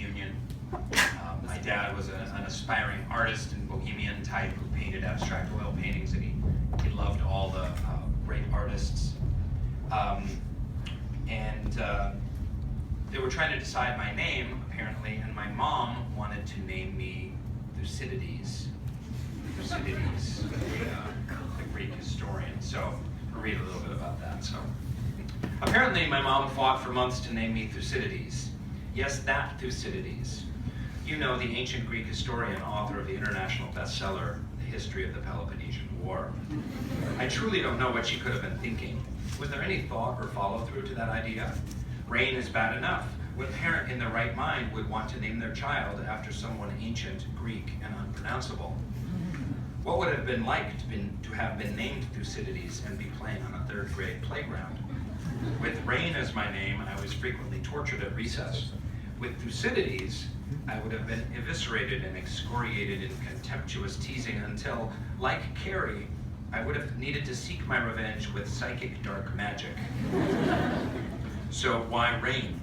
Union. My dad was an aspiring artist and bohemian type who painted abstract oil paintings, and he loved all the great artists. They were trying to decide my name, apparently, and my mom wanted to name me Thucydides. Thucydides, the Greek historian. So I'll read a little bit about that. So apparently my mom fought for months to name me Thucydides. Yes, that Thucydides. You know, the ancient Greek historian, author of the international bestseller, The History of the Peloponnesian War. I truly don't know what she could have been thinking. Was there any thought or follow-through to that idea? Rainn is bad enough. What parent in their right mind would want to name their child after someone ancient, Greek, and unpronounceable? What would it have been like to have been named Thucydides and be playing on a third grade playground? With Rainn as my name, I was frequently tortured at recess. With Thucydides, I would have been eviscerated and excoriated in contemptuous teasing until, like Carrie, I would have needed to seek my revenge with psychic dark magic. So why Rainn?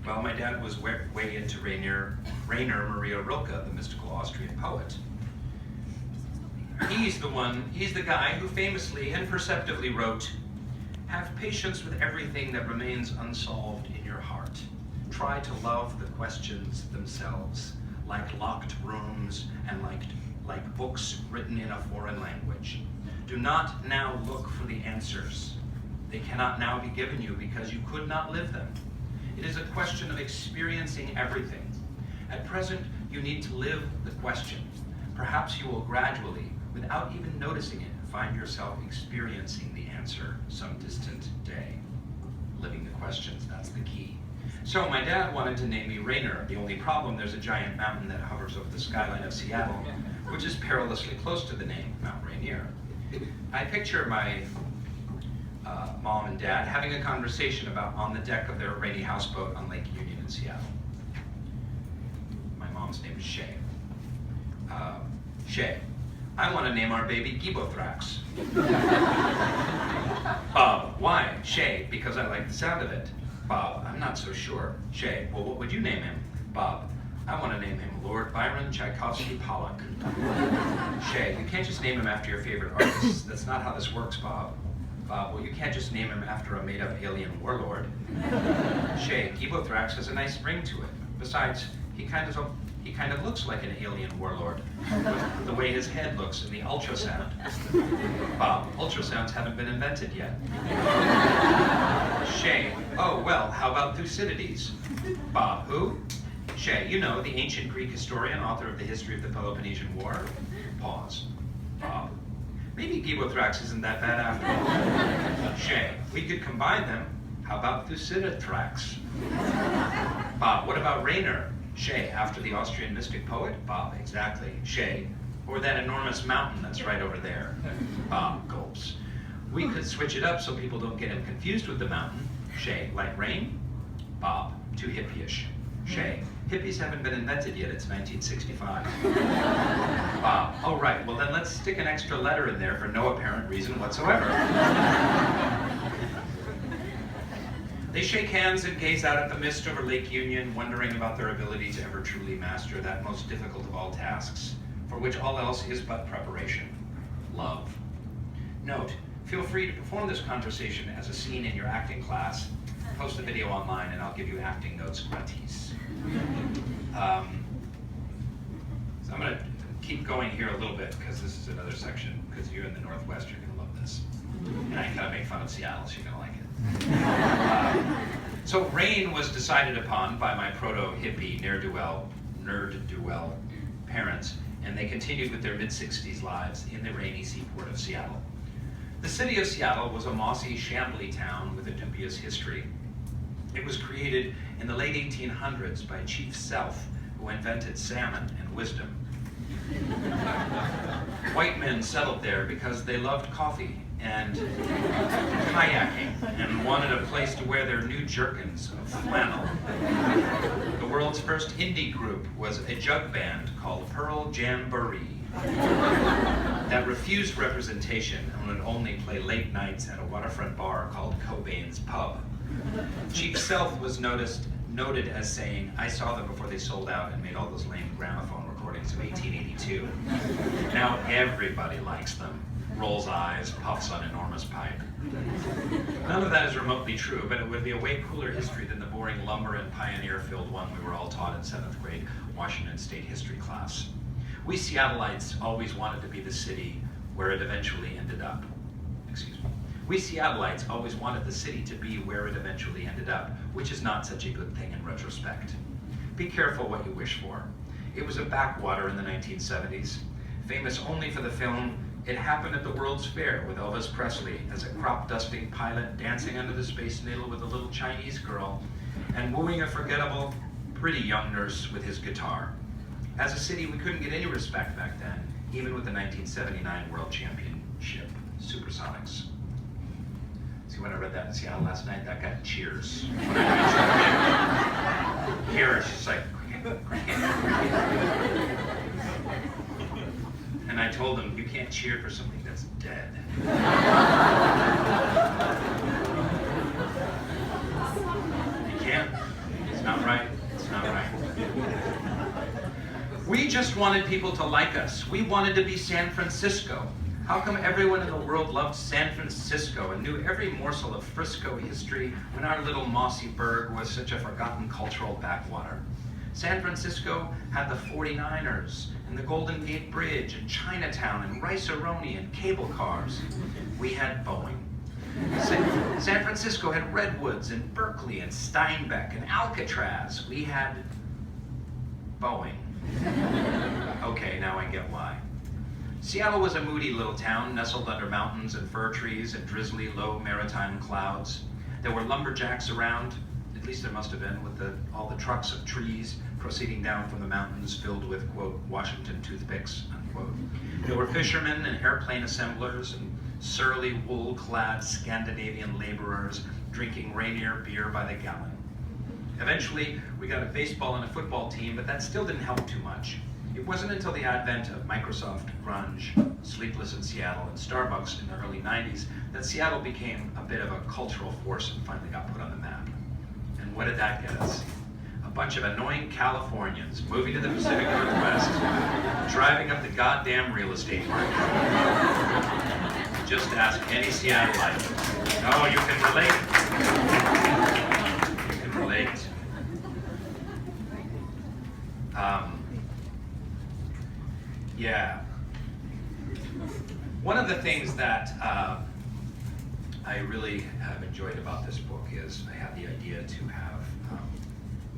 Well, my dad was way into Rainer Maria Rilke, the mystical Austrian poet. He's the guy who famously and perceptively wrote, "Have patience with everything that remains unsolved in your heart. Try to love the questions themselves, like locked rooms and like books written in a foreign language. Do not now look for the answers. They cannot now be given you because you could not live them. It is a question of experiencing everything. At present, you need to live the question. Perhaps you will gradually, without even noticing it, find yourself experiencing the answer some distant day." Living the questions, that's the key. So my dad wanted to name me Rainer. The only problem, there's a giant mountain that hovers over the skyline of Seattle, which is perilously close to the name, Mount Rainier. I picture my mom and dad having a conversation about on the deck of their rainy houseboat on Lake Union in Seattle. My mom's name is Shay. Shay, I want to name our baby Gibothrax. Bob, why? Shay, because I like the sound of it. Bob, I'm not so sure. Shay, well, what would you name him? Bob, I want to name him Lord Byron Tchaikovsky Pollock. Shay, you can't just name him after your favorite artist. That's not how this works, Bob. Bob, well, you can't just name him after a made-up alien warlord. Shay, Gibothrax has a nice ring to it. Besides, he kind of looks like an alien warlord, with the way his head looks in the ultrasound. Bob, ultrasounds haven't been invented yet. Shay, oh, well, how about Thucydides? Bob, who? Shay, you know, the ancient Greek historian, author of The History of the Peloponnesian War. Pause. Bob, maybe Gibothrax isn't that bad after all. Shay, we could combine them. How about Thucydides? Bob, what about Rainer? Shay, after the Austrian mystic poet? Bob, exactly. Shay, or that enormous mountain that's right over there. Bob gulps. We could switch it up so people don't get him confused with the mountain. Shay, like Rainn? Bob, too hippie-ish. Shay, hippies haven't been invented yet, it's 1965. Bob, oh right, well then let's stick an extra letter in there for no apparent reason whatsoever. They shake hands and gaze out at the mist over Lake Union, wondering about their ability to ever truly master that most difficult of all tasks, for which all else is but preparation: love. Note, feel free to perform this conversation as a scene in your acting class. Post the video online and I'll give you acting notes gratis. So I'm going to keep going here a little bit because this is another section, because you're in the Northwest, you're going to love this. And I kind of make fun of Seattle, so you're going to like it. So Rainn was decided upon by my proto-hippie, nerd-do-well parents, and they continued with their mid-60s lives in the rainy seaport of Seattle. The city of Seattle was a mossy, shambly town with a dubious history. It was created in the late 1800s by Chief Sealth, who invented salmon and wisdom. White men settled there because they loved coffee and kayaking and wanted a place to wear their new jerkins of flannel. The world's first indie group was a jug band called Pearl Jamboree that refused representation and would only play late nights at a waterfront bar called Cobain's Pub. Chief Sealth was noted as saying, "I saw them before they sold out and made all those lame gramophone recordings of 1882. Now everybody likes them. Rolls eyes, puffs on enormous pipe." None of that is remotely true, but it would be a way cooler history than the boring lumber and pioneer-filled one we were all taught in 7th grade Washington State history class. We Seattleites always wanted to be the city where it eventually ended up. Excuse me. We Seattleites always wanted the city to be where it eventually ended up, which is not such a good thing in retrospect. Be careful what you wish for. It was a backwater in the 1970s, famous only for the film It Happened at the World's Fair with Elvis Presley as a crop-dusting pilot dancing under the Space Needle with a little Chinese girl and wooing a forgettable, pretty young nurse with his guitar. As a city, we couldn't get any respect back then, even with the 1979 World Championship Supersonics. See, when I read that in Seattle last night, that got cheers. Here, it's just like, and I told them, you can't cheer for something that's dead. You can't. It's not right. It's not right. We just wanted people to like us. We wanted to be San Francisco. How come everyone in the world loved San Francisco and knew every morsel of Frisco history when our little mossy burg was such a forgotten cultural backwater? San Francisco had the 49ers and the Golden Gate Bridge and Chinatown and Rice-A-Roni and cable cars. We had Boeing. San Francisco had Redwoods and Berkeley and Steinbeck and Alcatraz. We had Boeing. Okay, now I get why. Seattle was a moody little town nestled under mountains and fir trees and drizzly, low maritime clouds. There were lumberjacks around, at least there must have been, with all the trucks of trees proceeding down from the mountains filled with, quote, Washington toothpicks, unquote. There were fishermen and airplane assemblers and surly, wool-clad Scandinavian laborers drinking Rainier beer by the gallon. Eventually, we got a baseball and a football team, but that still didn't help too much. It wasn't until the advent of Microsoft, grunge, Sleepless in Seattle, and Starbucks in the early 90s that Seattle became a bit of a cultural force and finally got put on the map. And what did that get us? A bunch of annoying Californians moving to the Pacific Northwest, driving up the goddamn real estate market. Just ask any Seattleite. Oh, you can relate. You can relate. Yeah. One of the things that I really have enjoyed about this book is I had the idea to have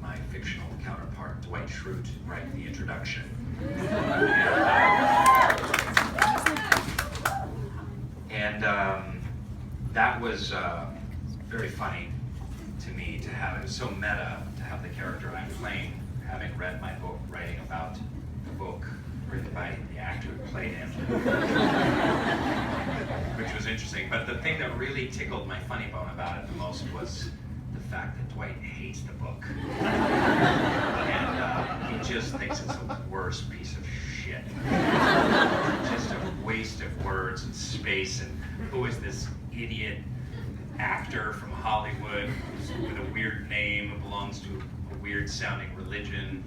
my fictional counterpart, Dwight Schrute, write the introduction. And that was very funny to me to have. It was so meta to have the character I'm playing, having read my book, writing about the book written by the actor who played him, which was interesting. But the thing that really tickled my funny bone about it the most was the fact that Dwight hates the book. And he just thinks it's the worst piece of shit. Just a waste of words and space, and who is this idiot actor from Hollywood with a weird name who belongs to a weird sounding religion,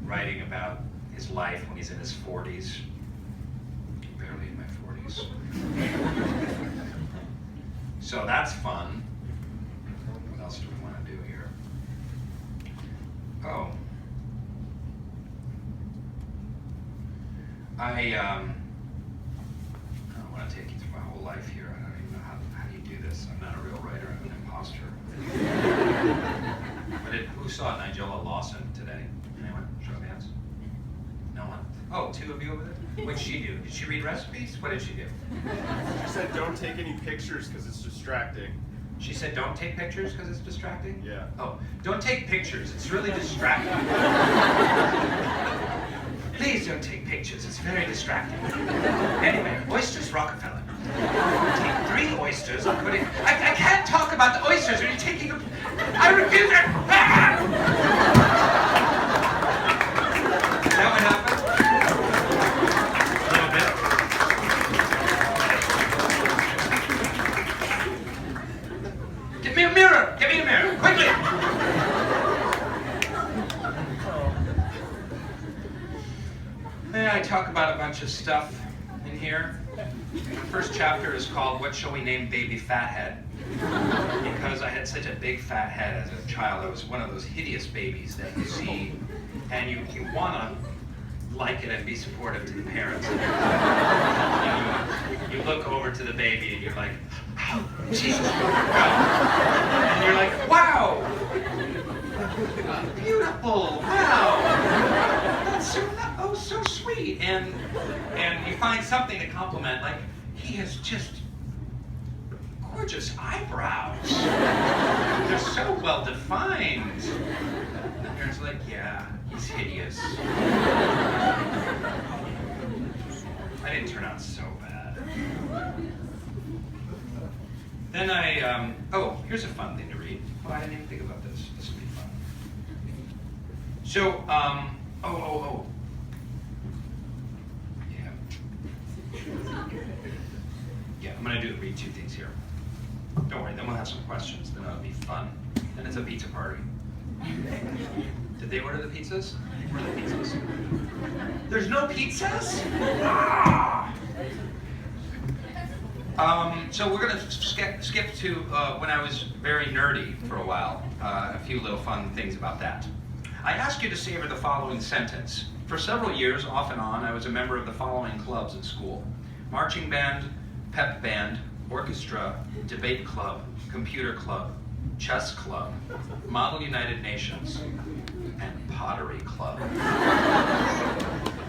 writing about his life when he's in his 40s. Barely in my 40s. So that's fun. What else do we want to do here? Oh. I don't want to take you through my whole life here. I don't even know how do you do this. I'm not a real writer. I'm an imposter. But who saw Nigella Lawson today? Anyone? Show of hands. No one? Oh, two of you over there? What did she do? Did she read recipes? What did she do? She said don't take any pictures because it's distracting. She said don't take pictures because it's distracting? Yeah. Oh, don't take pictures. It's really distracting. Please don't take pictures. It's very distracting. Anyway, oysters Rockefeller. Take 3 oysters and put it... I can't talk about the oysters when you're taking them... I refuse it! Ah! Is that what happened? A little bit. Give me a mirror! Give me a mirror! Quickly! I talk about a bunch of stuff in here. The first chapter is called What Shall We Name Baby Fathead? Because I had such a big fat head as a child. I was one of those hideous babies that you see, and you want to like it and be supportive to the parents. You look over to the baby and you're like, oh, Jesus. And you're like, wow, beautiful, wow. That's so sweet. And you find something to compliment, like, he has just gorgeous eyebrows. They're so well defined. And the parents are like, yeah, he's hideous. I didn't turn out so bad. Then oh, here's a fun thing to read. Oh, I didn't even think about this. This will be fun. So, Yeah, I'm gonna read two things here. Don't worry, then we'll have some questions. Then it'll be fun. Then it's a pizza party. Did they order the pizzas? Where are the pizzas? There's no pizzas? Ah! So we're gonna skip to when I was very nerdy for a while. A few little fun things about that. I ask you to savor the following sentence. For several years, off and on, I was a member of the following clubs at school: marching band, pep band, orchestra, debate club, computer club, chess club, Model United Nations, and pottery club.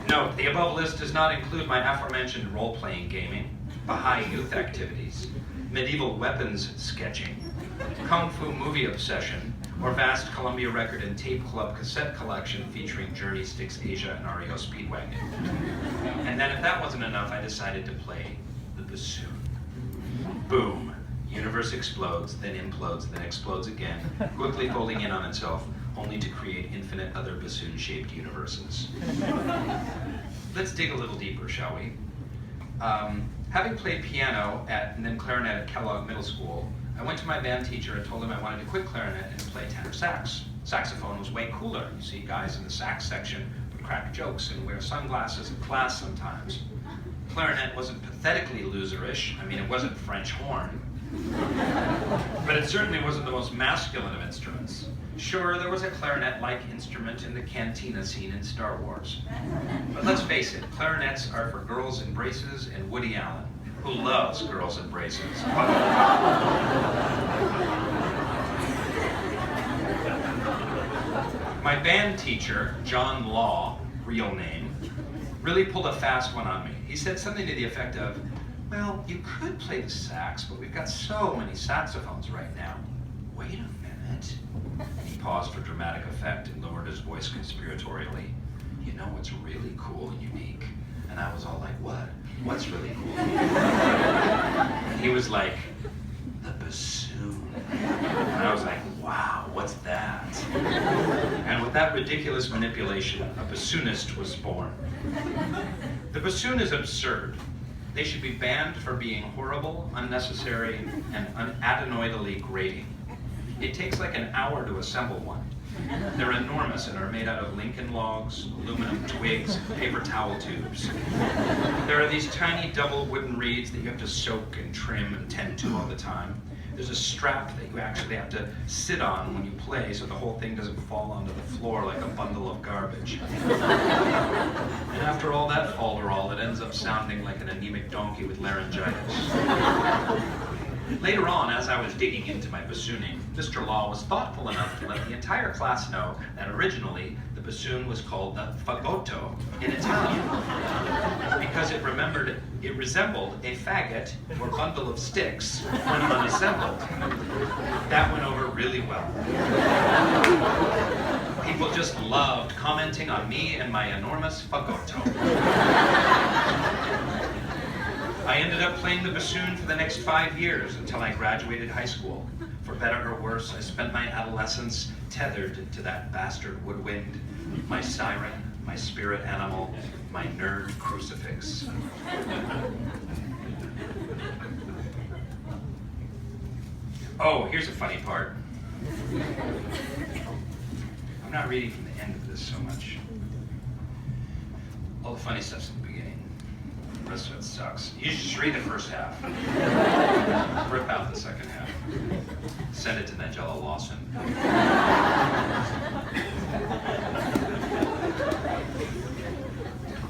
Note, the above list does not include my aforementioned role-playing gaming, Baha'i youth activities, medieval weapons sketching, kung fu movie obsession, or vast Columbia record and tape club cassette collection featuring Journey, Styx Asia, and REO Speedwagon. And then if that wasn't enough, I decided to play the bassoon. Boom. Universe explodes, then implodes, then explodes again, quickly folding in on itself, only to create infinite other bassoon-shaped universes. Let's dig a little deeper, shall we? Having played piano and then clarinet at Kellogg Middle School, I went to my band teacher and told him I wanted to quit clarinet and play tenor sax. Saxophone was way cooler. You see guys in the sax section would crack jokes and wear sunglasses in class sometimes. Clarinet wasn't pathetically loserish. I mean, it wasn't French horn. But it certainly wasn't the most masculine of instruments. Sure, there was a clarinet-like instrument in the cantina scene in Star Wars. But let's face it, clarinets are for girls in braces and Woody Allen, who loves girls in braces. My band teacher, John Law, real name, really pulled a fast one on me. He said something to the effect of, well, you could play the sax, but we've got so many saxophones right now. Wait a minute. He paused for dramatic effect and lowered his voice conspiratorially. You know what's really cool and unique? And I was all like, what? What's really cool? And he was like, the bassoon. And I was like, wow, what's that? And with that ridiculous manipulation, a bassoonist was born. The bassoon is absurd. They should be banned for being horrible, unnecessary, and adenoidally grating. It takes like an hour to assemble one. They're enormous and are made out of Lincoln logs, aluminum twigs, and paper towel tubes. There are these tiny double wooden reeds that you have to soak and trim and tend to all the time. There's a strap that you actually have to sit on when you play so the whole thing doesn't fall onto the floor like a bundle of garbage. And after all that falderall, it ends up sounding like an anemic donkey with laryngitis. Later on, as I was digging into my bassooning, Mr. Law was thoughtful enough to let the entire class know that originally the bassoon was called the fagotto in Italian because it resembled a faggot or bundle of sticks when unassembled. That went over really well. People just loved commenting on me and my enormous fagotto. I ended up playing the bassoon for the next 5 years until I graduated high school. For better or worse, I spent my adolescence tethered to that bastard woodwind, my siren, my spirit animal, my nerd crucifix. Oh, here's a funny part. I'm not reading from the end of this so much. All the funny stuff's in the beginning. The rest of it sucks. You should just read the first half. Rip out the second half. Send it to Nigella Lawson.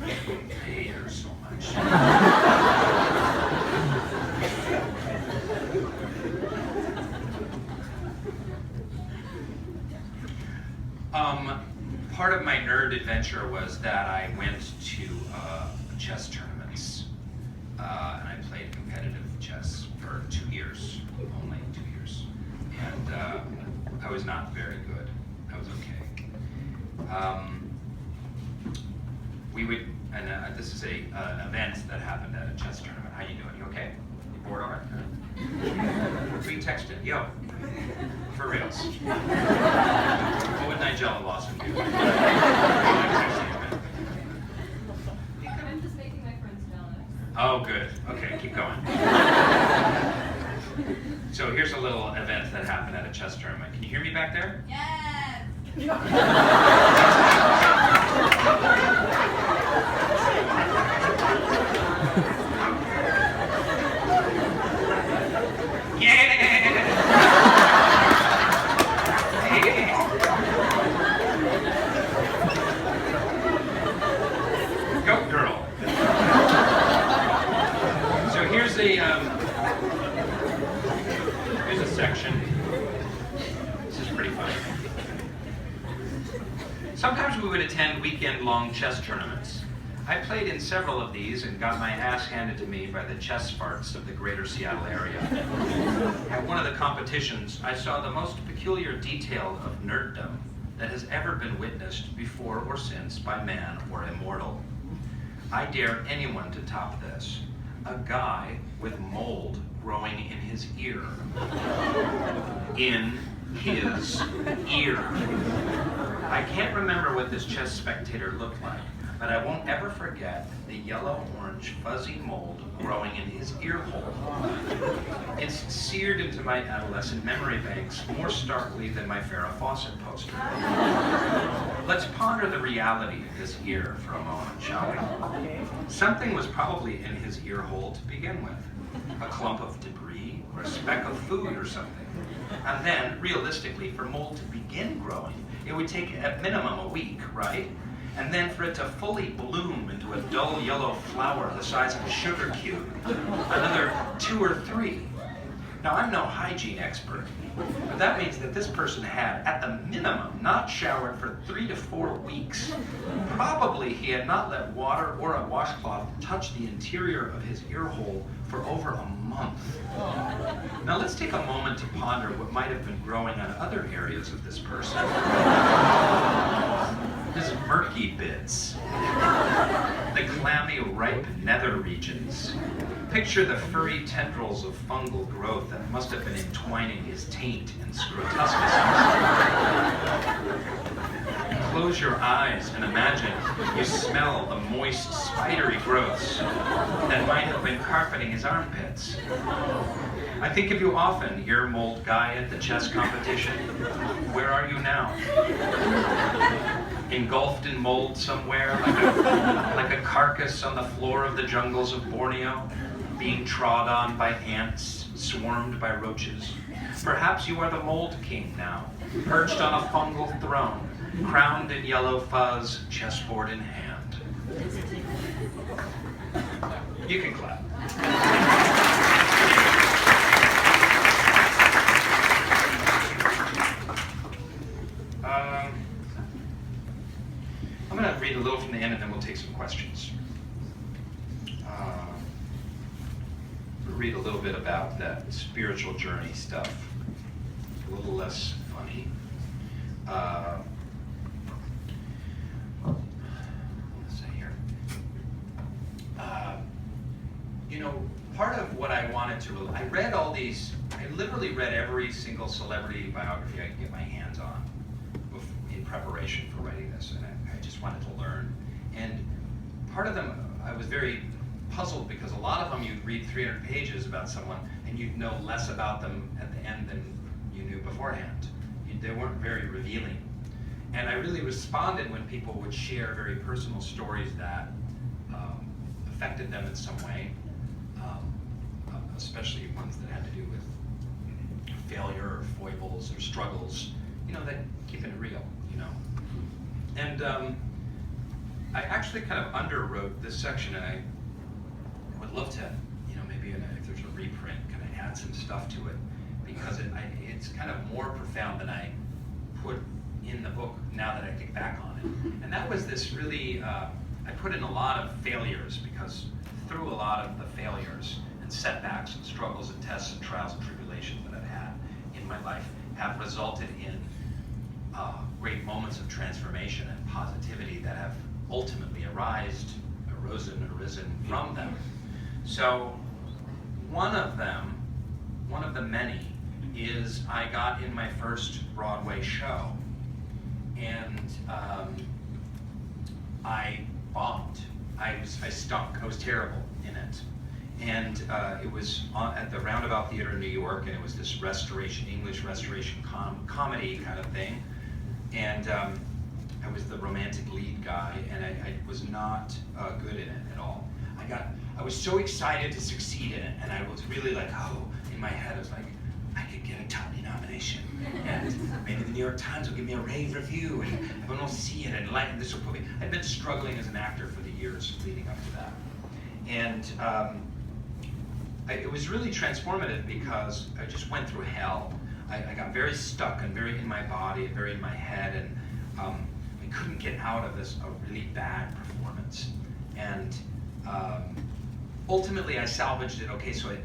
I hate her so much. Part of my nerd adventure was that I went to chess tournaments, and I played competitive chess for 2 years, only 2 years, and I was not very good. I was okay. We would, and this is an event that happened at a chess tournament. How you doing? You okay? You bored alright? We texted, yo, for reals. What would Nigella Lawson do? I'm just making my friends jealous. Oh, good. Okay, keep going. So here's a little event that happened at a chess tournament. Can you hear me back there? Yes! Go girl. So here's a section. This is pretty funny. Sometimes we would attend weekend-long chess tournaments. I played in several of these and got my ass handed to me by the chess farts of the greater Seattle area. At one of the competitions, I saw the most peculiar detail of nerddom that has ever been witnessed before or since by man or immortal. I dare anyone to top this. A guy with mold growing in his ear. In his ear. I can't remember what this chess spectator looked like, but I won't ever forget the yellow-orange fuzzy mold growing in his ear hole. It's seared into my adolescent memory banks more starkly than my Farrah Fawcett poster. Let's ponder the reality of this ear for a moment, shall we? Something was probably in his ear hole to begin with. A clump of debris or a speck of food or something. And then, realistically, for mold to begin growing, it would take at minimum a week, right? And then for it to fully bloom into a dull yellow flower the size of a sugar cube, another 2 or 3. Now, I'm no hygiene expert, but that means that this person had, at the minimum, not showered for 3 to 4 weeks. Probably he had not let water or a washcloth touch the interior of his ear hole for over a month. Now, let's take a moment to ponder what might have been growing on other areas of this person. His murky bits, the clammy, ripe nether regions. Picture the furry tendrils of fungal growth that must have been entwining his taint and scrotuscus. Close your eyes and imagine you smell the moist, spidery growths that might have been carpeting his armpits. I think of you often, ear mold guy at the chess competition. Where are you now? Engulfed in mold somewhere, like a carcass on the floor of the jungles of Borneo, being trod on by ants, swarmed by roaches. Perhaps you are the mold king now, perched on a fungal throne, crowned in yellow fuzz, chessboard in hand. You can clap. I'm going to read a little from the end and then we'll take some questions. Read a little bit about that spiritual journey stuff. A little less funny. Let's say here. You know, part of what I wanted to, I read all these, I literally read every single celebrity biography I could get my hands on in preparation for writing this, and I just wanted to learn. And part of them, I was very puzzled because a lot of them you'd read 300 pages about someone and you'd know less about them at the end than you knew beforehand. They weren't very revealing. And I really responded when people would share very personal stories that affected them in some way, especially ones that had to do with failure or foibles or struggles, that keep it real, And I actually kind of underwrote this section, and I would love to, maybe if there's a reprint, kind of add some stuff to it, because it's kind of more profound than I put in the book now that I think back on it. And that was this really, I put in a lot of failures, because through a lot of the failures and setbacks and struggles and tests and trials and tribulations that I've had in my life have resulted in great moments of transformation and positivity that have ultimately arisen from them. So one of the many is I got in my first Broadway show, and I bombed. I stunk. I was terrible in it. And it was at the Roundabout Theater in New York, and it was this English restoration comedy kind of thing. And I was the romantic lead guy, and I was not good in it at all. I was so excited to succeed in it, and I was really like, in my head, I was like, I could get a Tony nomination, and maybe the New York Times will give me a rave review, and everyone will see it, and this will put me. I'd been struggling as an actor for the years leading up to that, and it was really transformative, because I just went through hell. I got very stuck and very in my body, very in my head, and I couldn't get out of a really bad performance. And ultimately, I salvaged it. Okay, so it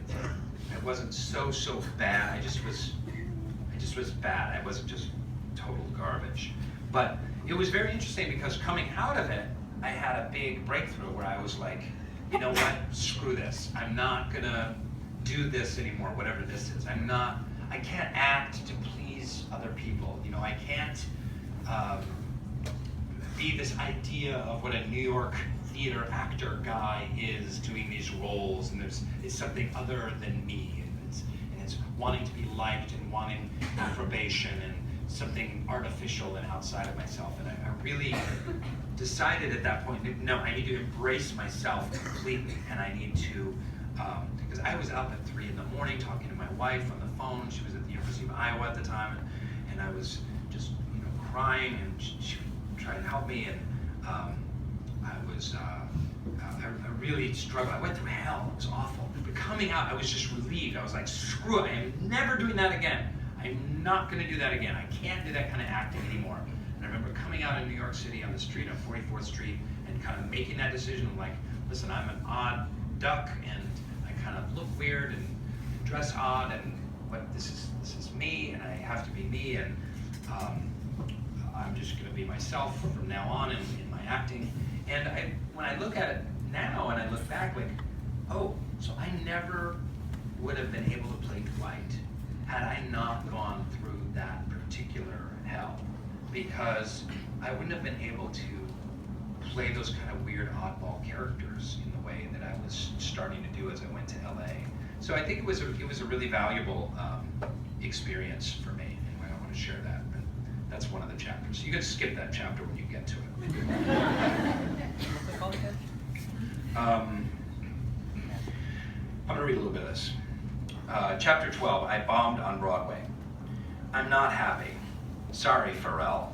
wasn't so bad. I just was bad. I wasn't just total garbage. But it was very interesting, because coming out of it, I had a big breakthrough where I was like, you know what? Screw this. I'm not gonna do this anymore. Whatever this is, I can't act to please other people. I can't be this idea of what a New York theater actor guy is doing these roles, and it's something other than me, and it's wanting to be liked and wanting approbation and something artificial and outside of myself. And I really decided at that point, no, I need to embrace myself completely, and I need to, because I was up at 3 in the morning talking to my wife on the phone. She was at the University of Iowa at the time, and I was just crying, and she tried to help me, and I really struggled. I went through hell. It was awful. But coming out, I was just relieved. I was like, screw it. I am never doing that again. I'm not going to do that again. I can't do that kind of acting anymore. And I remember coming out in New York City on the street on 44th Street and kind of making that decision. I'm like, listen, I'm an odd duck, and I kind of look weird and dress odd, but this is me, and I have to be me, and I'm just going to be myself from now on in my acting. And when I look at it now, and I look back, like, so I never would have been able to play Dwight had I not gone through that particular hell, because I wouldn't have been able to play those kind of weird oddball characters in the way that I was starting to do as I went to LA. So I think it was a really valuable experience for me. Anyway, I want to share that. But that's one of the chapters. You can skip that chapter when you get to it. I'm going to read a little bit of this. Chapter 12, I bombed on Broadway. I'm not happy. Sorry, Pharrell.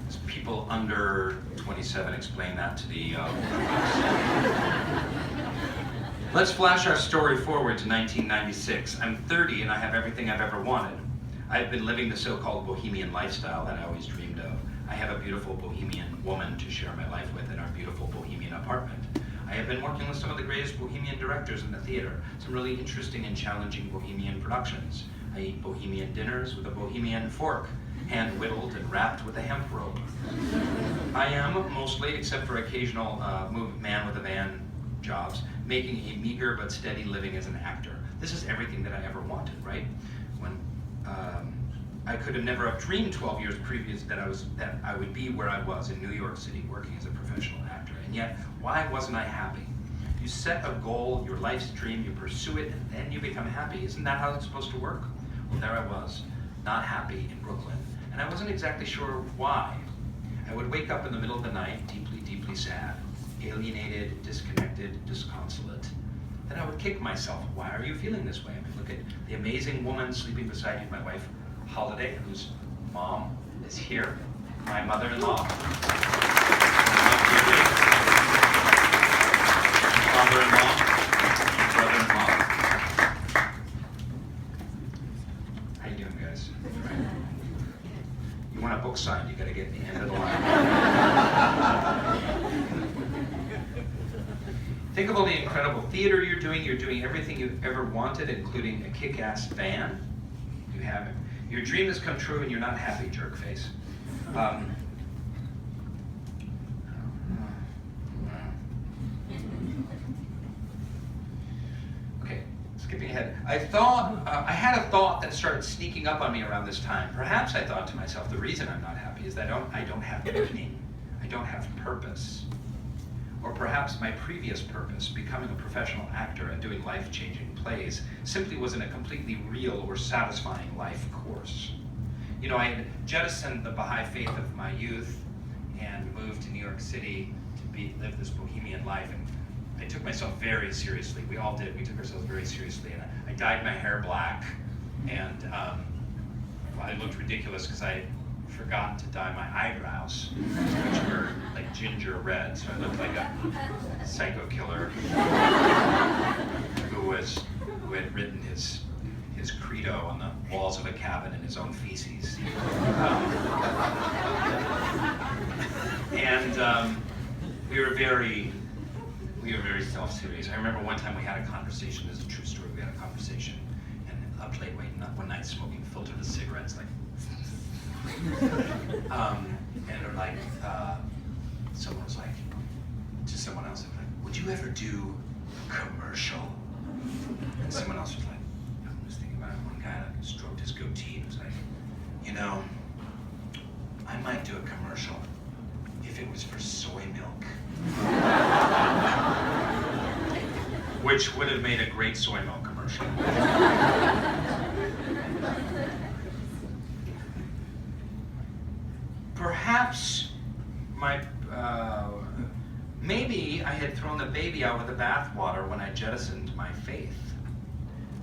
As people under 27 explain that to the Let's flash our story forward to 1996. I'm 30 and I have everything I've ever wanted. I've been living the so-called bohemian lifestyle that I always dreamed of. I have a beautiful bohemian woman to share my life with in our beautiful bohemian apartment. I have been working with some of the greatest bohemian directors in the theater, some really interesting and challenging bohemian productions. I eat bohemian dinners with a bohemian fork, hand-whittled and wrapped with a hemp rope. I am mostly, except for occasional man with a van jobs, making a meager but steady living as an actor. This is everything that I ever wanted, right? When I could have never have dreamed 12 years previous that I would be where I was in New York City working as a professional actor. And yet, why wasn't I happy? You set a goal, your life's dream, you pursue it, and then you become happy. Isn't that how it's supposed to work? Well, there I was, not happy in Brooklyn, and I wasn't exactly sure why. I would wake up in the middle of the night, deeply, deeply sad, alienated, disconnected, disconsolate. Then I would kick myself. Why are you feeling this way? I mean, look at the amazing woman sleeping beside you, my wife, Holiday, whose mom is here, my mother-in-law. Father-in-law, brother-in-law. How you doing, guys? You want a book signed, you gotta get in the end of the line. Think of all the incredible theater you're doing everything you've ever wanted, including a kick-ass van. You have it. Your dream has come true and you're not happy, jerk face. Okay, skipping ahead. I had a thought that started sneaking up on me around this time. Perhaps I thought to myself, the reason I'm not happy is that I don't have meaning. I don't have purpose. Or perhaps my previous purpose, becoming a professional actor and doing life-changing plays, simply wasn't a completely real or satisfying life course. You know, I had jettisoned the Baha'i faith of my youth and moved to New York City to live this bohemian life, and I took myself very seriously. We all did. We took ourselves very seriously, and I dyed my hair black, and I looked ridiculous because I forgot to dye my eyebrows, which were like ginger red, so I looked like a psycho killer who had written his credo on the walls of a cabin in his own feces. We were very self-serious. I remember one time we had a conversation. This is a true story. We had a conversation, and up late one night smoking filtered cigarettes, like. Someone was like, to someone else, like, would you ever do a commercial? And someone else was like, I was thinking about it. One guy like stroked his goatee and was like, you know, I might do a commercial if it was for soy milk. Which would have made a great soy milk commercial. Perhaps maybe I had thrown the baby out with the bathwater when I jettisoned my faith.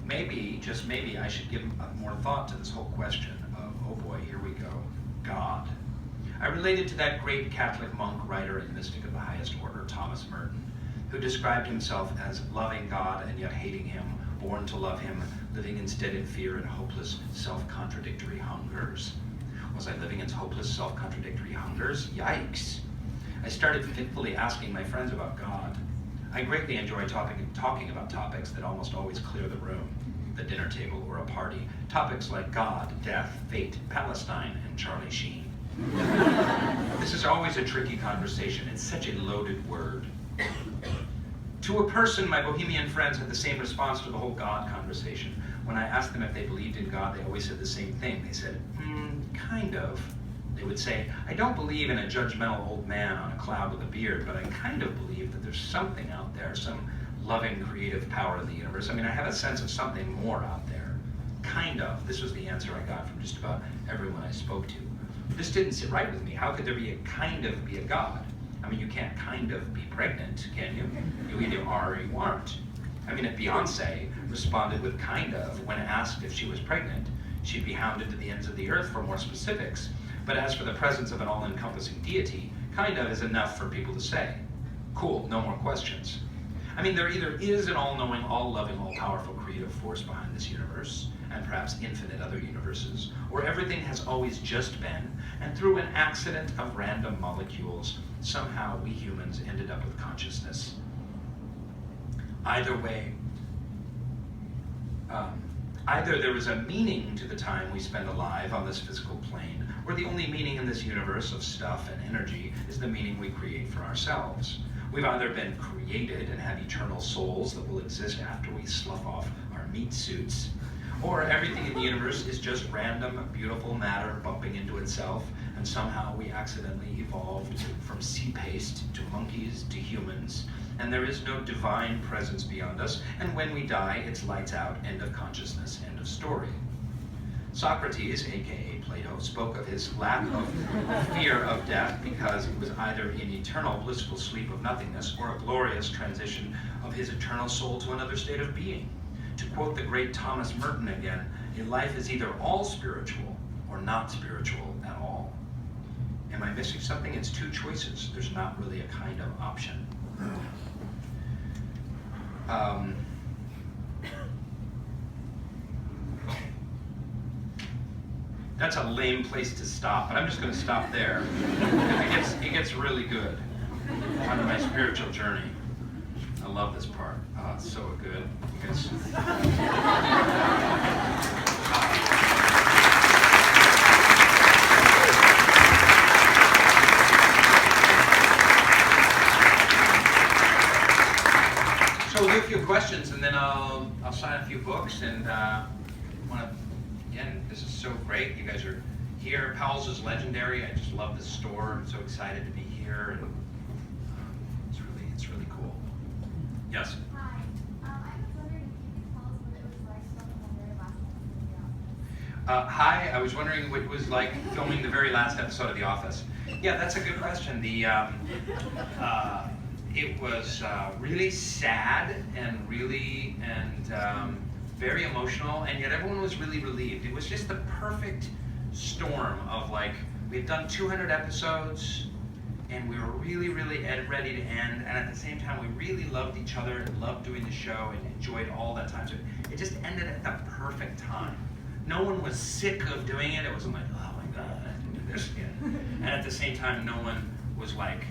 Maybe, just maybe, I should give more thought to this whole question of, oh boy, here we go, God. I related to that great Catholic monk, writer, and mystic of the highest order, Thomas Merton, who described himself as loving God and yet hating him, born to love him, living instead in fear and hopeless, self-contradictory hungers. Was I living in hopeless, self-contradictory hungers? Yikes. I started fitfully asking my friends about God. I greatly enjoy talking about topics that almost always clear the room, the dinner table or a party. Topics like God, death, fate, Palestine, and Charlie Sheen. This is always a tricky conversation. It's such a loaded word. To a person, my bohemian friends had the same response to the whole God conversation. When I asked them if they believed in God, they always said the same thing. They said, kind of. They would say, I don't believe in a judgmental old man on a cloud with a beard, but I kind of believe that there's something out there, some loving, creative power in the universe. I mean, I have a sense of something more out there. Kind of. This was the answer I got from just about everyone I spoke to. This didn't sit right with me. How could there be a God? I mean, you can't kind of be pregnant, can you? You either are or you aren't. I mean, if Beyonce responded with kind of when asked if she was pregnant, she'd be hounded to the ends of the earth for more specifics. But as for the presence of an all-encompassing deity, kind of is enough for people to say. Cool, no more questions. I mean, there either is an all-knowing, all-loving, all-powerful creative force behind this universe, and perhaps infinite other universes, or everything has always just been, and through an accident of random molecules, somehow we humans ended up with consciousness. Either way, either there is a meaning to the time we spend alive on this physical plane, or the only meaning in this universe of stuff and energy is the meaning we create for ourselves. We've either been created and have eternal souls that will exist after we slough off our meat suits, or everything in the universe is just random, beautiful matter bumping into itself, and somehow we accidentally evolved from sea paste to monkeys to humans, and there is no divine presence beyond us, and when we die, it's lights out, end of consciousness, end of story. Socrates, aka Plato, spoke of his lack of fear of death because it was either an eternal blissful sleep of nothingness or a glorious transition of his eternal soul to another state of being. To quote the great Thomas Merton again, a life is either all spiritual or not spiritual at all. Am I missing something? It's two choices. There's not really a kind of option. That's a lame place to stop, but I'm just going to stop there. It gets really good on my spiritual journey. I love this part. Oh, it's so good. You guys. So we'll do a few questions, and then I'll sign a few books, and again, this is so great. You guys are here. Powells is legendary. I just love this store. I'm so excited to be here, and it's really cool. Yes. Hi. I was wondering if you could tell us what it was like filming the very last episode of The Office. Hi. I was wondering what it was like filming the very last episode of The Office. Yeah, that's a good question. It was really sad and very emotional, and yet everyone was really relieved. It was just the perfect storm of, like, we had done 200 episodes, and we were really, really ready to end, and at the same time, we really loved each other and loved doing the show and enjoyed all that time. So it just ended at the perfect time. No one was sick of doing it. It wasn't like, oh my God, I have to do this again. And at the same time, no one was like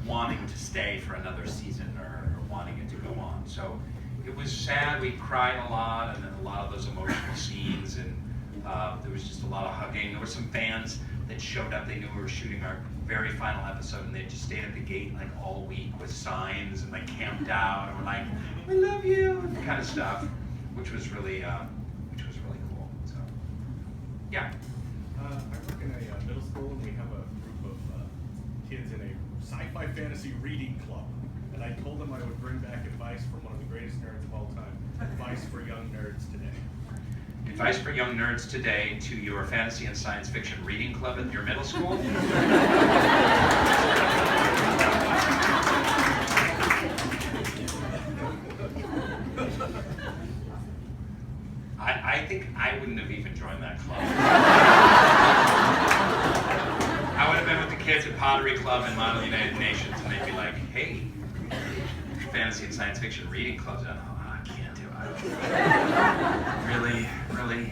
wanting to stay for another season or wanting it to go on. So it was sad. We cried a lot, and then a lot of those emotional scenes, and there was just a lot of hugging. There were some fans that showed up. They knew we were shooting our very final episode, and they just stayed at the gate like all week with signs and like camped out and were like, "We love you," and kind of stuff, which was really cool. So, yeah. I work in a middle school, and we have a group of kids in a sci-fi fantasy reading club. And I told them I would bring back advice from one of the greatest nerds of all time. Advice for young nerds today. Advice for young nerds today to your fantasy and science fiction reading club at your middle school. I think I wouldn't have even joined that club. I would have been with the kids at Pottery Club and Model United Nations, and they'd be like, hey, fantasy and science fiction reading clubs. And I can't do it. Really?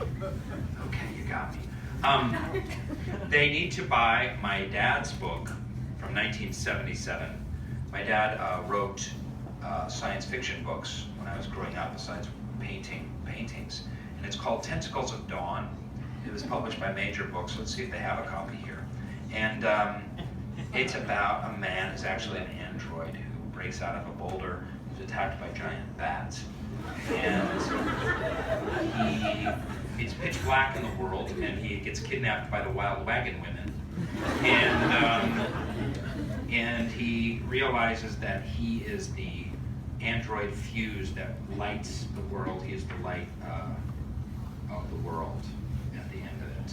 Okay, you got me. They need to buy my dad's book from 1977. My dad wrote science fiction books when I was growing up, besides paintings. And it's called Tentacles of Dawn. It was published by Major Books. Let's see if they have a copy here. And it's about a man who's actually an android who breaks out of a boulder, who's attacked by giant bats. And it's pitch black in the world, and he gets kidnapped by the wild wagon women. And he realizes that he is the android fuse that lights the world. He is the light of the world at the end of it.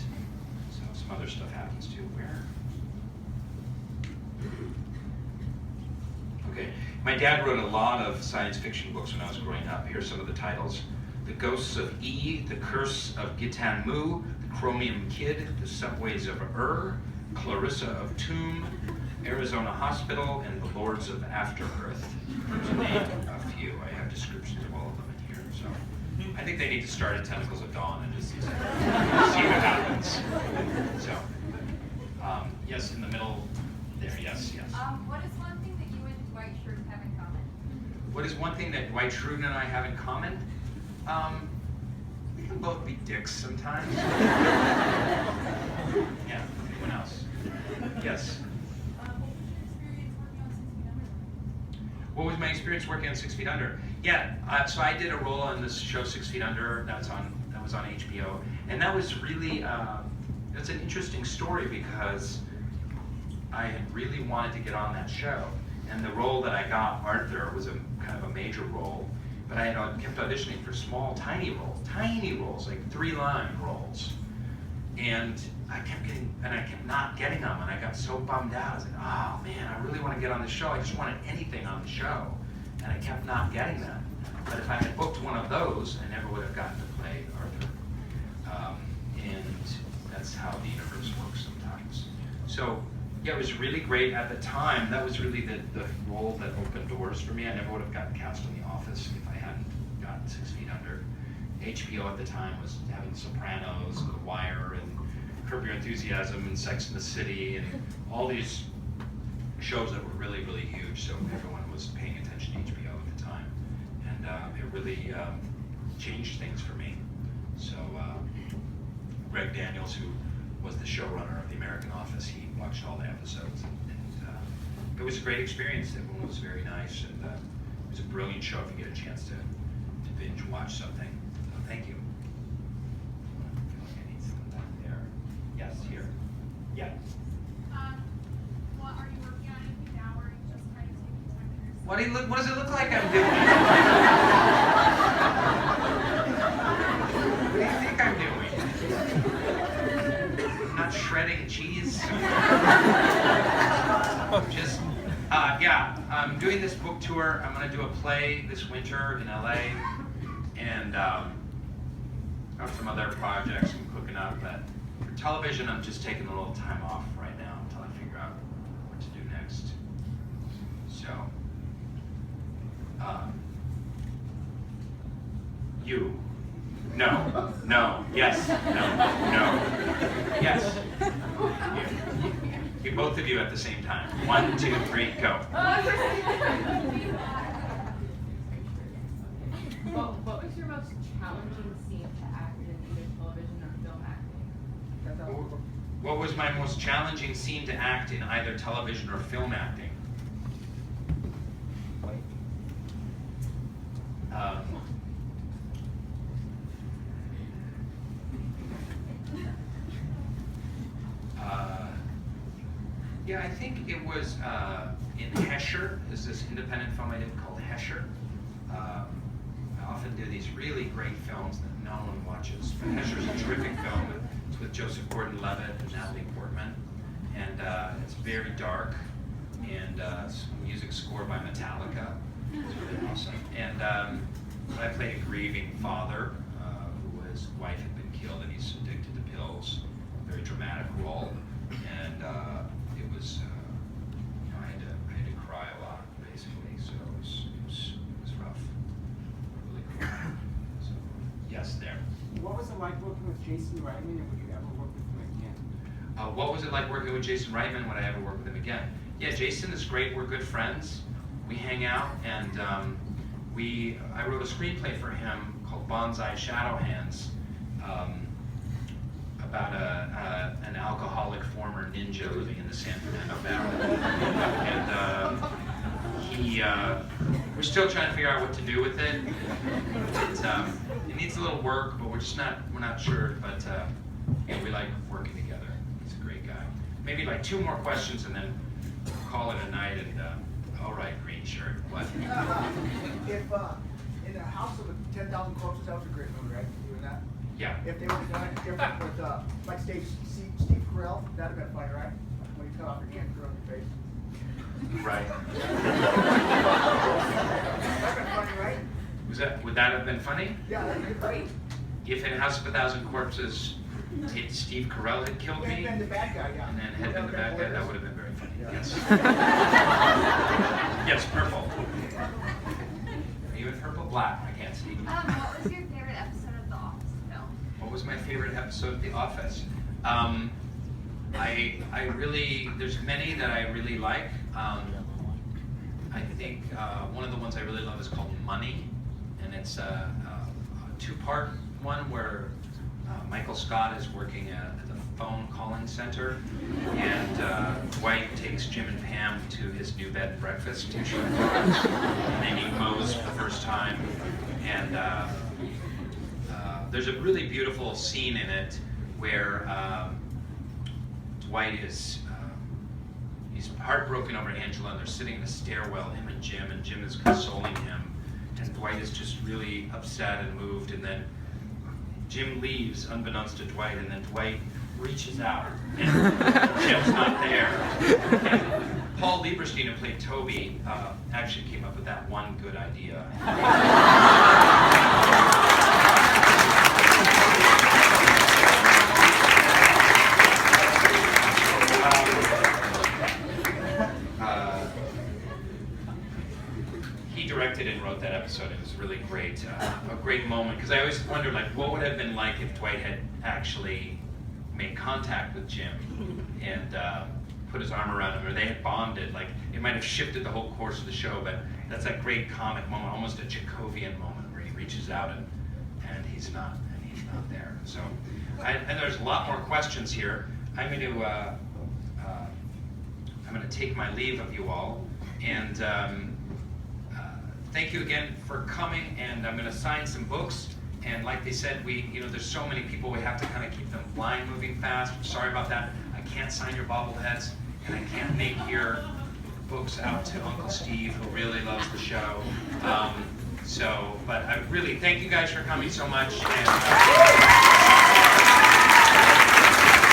So some other stuff happens too. Where? Okay. My dad wrote a lot of science fiction books when I was growing up. Here's some of the titles. The Ghosts of E, The Curse of Ghitan Mu, The Chromium Kid, The Subways of Clarissa of Tomb, Arizona Hospital, and The Lords of After-Earth. To name a few. I have descriptions of all of them in here. So I think they need to start at Tentacles of Dawn and just see what happens. So, yes, in the middle there, yes. What is one thing that you and Dwight Schrute have in common? What is one thing that Dwight Schrute and I have in common? We can both be dicks sometimes. Yeah, anyone else? Yes. What was my experience working on 6 Feet Under? Yeah, so I did a role on this show 6 Feet Under that was on HBO, and that was really it's an interesting story because I had really wanted to get on that show, and the role that I got, Arthur, was a kind of a major role, but I had kept auditioning for small, tiny roles, like 3-line roles. And I kept not getting them, and I got so bummed out. I was like, oh man, I really want to get on the show. I just wanted anything on the show, and I kept not getting them. But if I had booked one of those, I never would have gotten to play Arthur. And that's how the universe works sometimes. So yeah, it was really great at the time. That was really the role that opened doors for me. I never would have gotten cast in The Office if I hadn't gotten 6 Feet Under. HBO at the time was having Sopranos, and The Wire, and Curb Your Enthusiasm, and Sex and the City, and all these shows that were really, really huge. So everyone was paying attention to HBO at the time, and it really changed things for me. So Greg Daniels, who was the showrunner of The American Office, he watched all the episodes, and it was a great experience. Everyone was very nice, and it was a brilliant show if you get a chance to binge watch something. So thank you. I feel like I need some down there. Yes, here. Yeah. What are you working on anything now, or are you just kind of taking time for yourself? What does it look like I'm doing? What do you think I'm doing? I'm not shredding cheese. Just, yeah, I'm doing this book tour. I'm going to do a play this winter in LA, and got some other projects I'm cooking up. But for television, I'm just taking a little time off right now until I figure out what to do next. So, you. No. No. Yes. No. No. Yes. You. Both of you at the same time. 1, 2, 3, go. What was your most challenging scene to act in either television or film acting? What was my most challenging scene to act in either television or film acting? Yeah, I think it was in Hesher. Is this independent film I did called Hesher? I often do these really great films that no one watches. But Hesher's a terrific film. It's with Joseph Gordon-Levitt and Natalie Portman, and it's very dark, and music score by Metallica. It's really awesome. And I played a grieving father whose wife had been killed, and he's addicted to pills. Very dramatic role, and it was I had to cry a lot basically. So it was rough, really cool. So yes, there. What was it like working with Jason Reitman, and would you ever work with him again? What was it like working with Jason Reitman? Would I ever work with him again? Yeah, Jason is great. We're good friends. We hang out, and I wrote a screenplay for him called Bonsai Shadow Hands, about an alcoholic former ninja living in the San Fernando Valley. And we're still trying to figure out what to do with it. It needs a little work, but we're not sure. But yeah, we like working together. He's a great guy. Maybe like 2 more questions, and then call it a night. And all right, green shirt. What? If in a house of 10,000 corpses, that was a great movie, right? You doing that? Yeah. If they would have done it different with, like Steve Carell, that'd have been funny, right? When you cut off your hand, throw it in your face. Right. That'd been funny, right? Would that have been funny? Yeah, that'd be great. If in House of 1,000 Corpses, Steve Carell had killed me, And then the bad guy, yeah. and then had been the bad guy, that would have been very funny. Yeah. Yes. Yes, purple. Are you in purple? Black. I can't see. What was your favorite episode of The Office film? What was my favorite episode of The Office? There's many that I really like. I think one of the ones I really love is called Money, and it's a 2-part one where Michael Scott is working at the phone calling center, and Dwight takes Jim and Pam to his new bed and breakfast, and they meet Mose for the first time, and there's a really beautiful scene in it where Dwight is he's heartbroken over Angela, and they're sitting in a stairwell, him and Jim is consoling him, and Dwight is just really upset and moved, and then Jim leaves unbeknownst to Dwight, and then Dwight reaches out, and Jim's not there. And Paul Lieberstein, who played Toby, actually came up with that one good idea. He directed and wrote that episode. It was really great, a great moment, because I always wondered, like, what would it have been like if Dwight had actually made contact with Jim and put his arm around him, or they had bonded. Like, it might have shifted the whole course of the show, but that's that great comic moment, almost a Chekhovian moment, where he reaches out and he's not there. So, and there's a lot more questions here. I'm going to take my leave of you all, and thank you again for coming. And I'm going to sign some books. And like they said, there's so many people, we have to kind of keep them flying, moving fast. Sorry about that. I can't sign your bobbleheads, and I can't make your books out to Uncle Steve, who really loves the show. But I really thank you guys for coming so much. And,